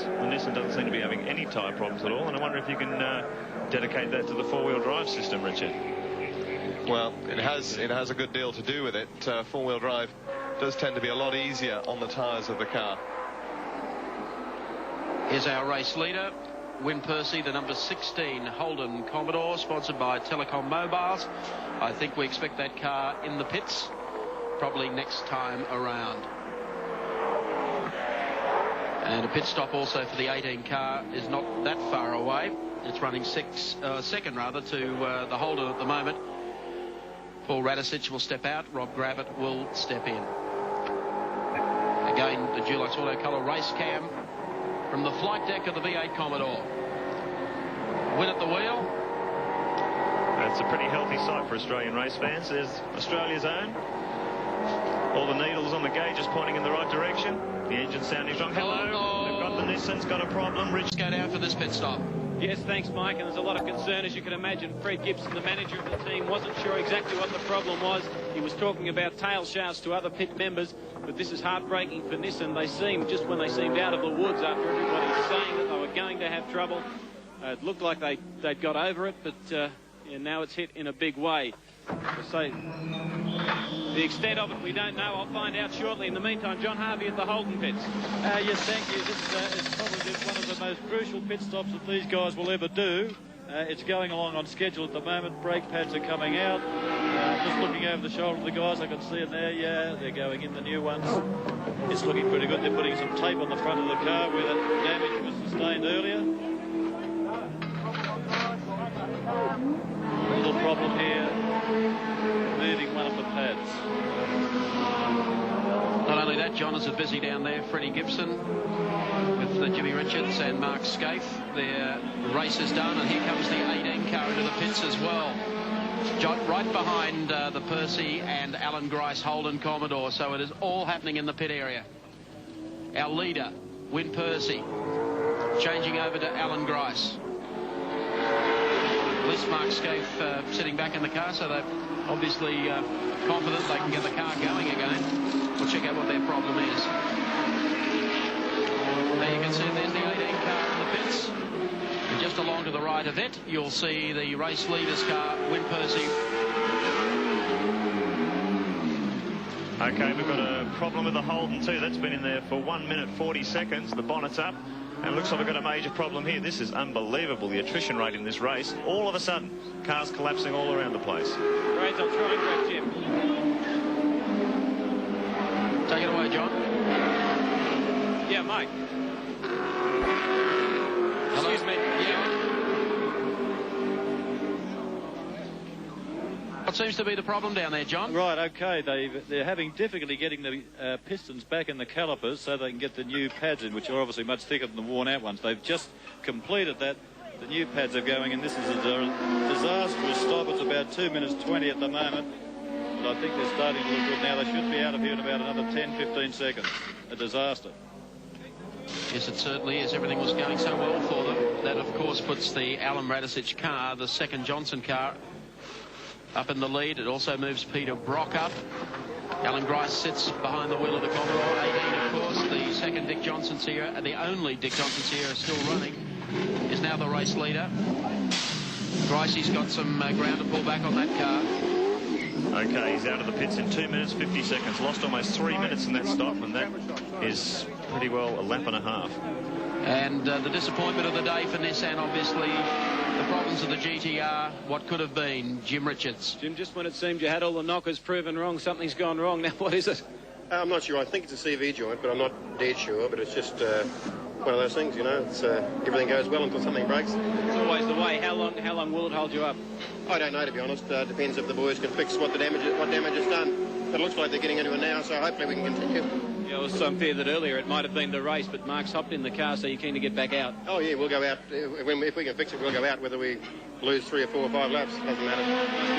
The Nissan doesn't seem to be having any tyre problems at all, and I wonder if you can dedicate that to the four-wheel drive system, Richard. Well, it has a good deal to do with it. Four-wheel drive does tend to be a lot easier on the tyres of the car. Here's our race leader, Win Percy, the number 16 Holden Commodore, sponsored by Telecom Mobiles. I think we expect that car in the pits probably next time around. And a pit stop also for the 18 car is not that far away. It's running second rather to the Holden at the moment. Paul Radicic will step out. Rob Gravitt will step in. Again, the Dulux Auto Colour race cam from the flight deck of the V8 Commodore. Win at the wheel. That's a pretty healthy sight for Australian race fans. There's Australia's own. All the needles on the gauges pointing in the right direction. The engine sounding strong. Hello. Oh. They've got the Nissan's got a problem. Let's go down for this pit stop. Yes, thanks, Mike, and there's a lot of concern, as you can imagine. Fred Gibson, the manager of the team, wasn't sure exactly what the problem was. He was talking about tail shafts to other pit members, but this is heartbreaking for Nissan. They seemed, just when they seeed out of the woods after everybody was saying that they were going to have trouble, it looked like they'd got over it, but yeah, now it's hit in a big way. So the extent of it we don't know. I'll find out shortly. In the meantime, John Harvey at the Holden pits. Yes, thank you. This is probably one of the most crucial pit stops that these guys will ever do. It's going along on schedule at the moment. Brake pads are coming out. Just looking over the shoulder of the guys, I can see it there. Yeah, they're going in, the new ones. It's looking pretty good. They're putting some tape on the front of the car where that damage was sustained earlier. A little problem here, moving one of the pads. Not only that, John, is busy down there. Freddie Gibson with Jimmy Richards and Mark Scaife. Their race is done, and here comes the 18 car into the pits as well. John, right behind the Percy and Alan Grice Holden Commodore, so it is all happening in the pit area. Our leader, Win Percy, changing over to Alan Grice. At least Mark Scaife sitting back in the car, so they're obviously confident they can get the car going again. We'll check out what their problem is. There you can see there's the 18 car in the pits. And just along to the right of it, you'll see the race leader's car, Win Percy. Okay, we've got a problem with the Holden too. That's been in there for 1 minute 40 seconds. The bonnet's up. And it looks like we've got a major problem here. This is unbelievable, the attrition rate in this race. All of a sudden, cars collapsing all around the place. Great, I'll try and grab Jim. Take it away, John. Yeah, Mike. Hello? Excuse me. Yeah. What seems to be the problem down there, John? Right, okay, they're having difficulty getting the pistons back in the calipers so they can get the new pads in, which are obviously much thicker than the worn-out ones. They've just completed that. The new pads are going, and this is a disastrous stop. It's about 2 minutes 20 at the moment, but I think they're starting to look good now. They should be out of here in about another 10-15 seconds. A disaster. Yes, it certainly is. Everything was going so well for them. That, of course, puts the Alan Radicic car, the second Johnson car, up in the lead. It also moves Peter Brock up. Alan Grice sits behind the wheel of the Commodore. 18, of course, the second Dick Johnson Sierra, the only Dick Johnson Sierra still running, is now the race leader. Gricey's got some ground to pull back on that car. Okay, he's out of the pits in 2 minutes 50 seconds. Lost almost 3 minutes in that stop, and that is pretty well a lap and a half. And the disappointment of the day for Nissan, obviously, the problems of the GTR, what could have been. Jim Richards. Jim, just when it seemed you had all the knockers proven wrong, something's gone wrong. Now, what is it? I'm not sure. I think it's a CV joint, but I'm not dead sure. But it's just one of those things, you know. It's everything goes well until something breaks. It's always the way. How long will it hold you up? I don't know, to be honest. Depends if the boys can fix what damage is done. But it looks like they're getting into it now, so hopefully we can continue. Yeah, there was some fear that earlier it might have been the race, but Mark's hopped in the car, so you're keen to get back out. Oh yeah, we'll go out. If we can fix it, we'll go out. Whether we lose 3 or 4 or 5 laps, doesn't matter.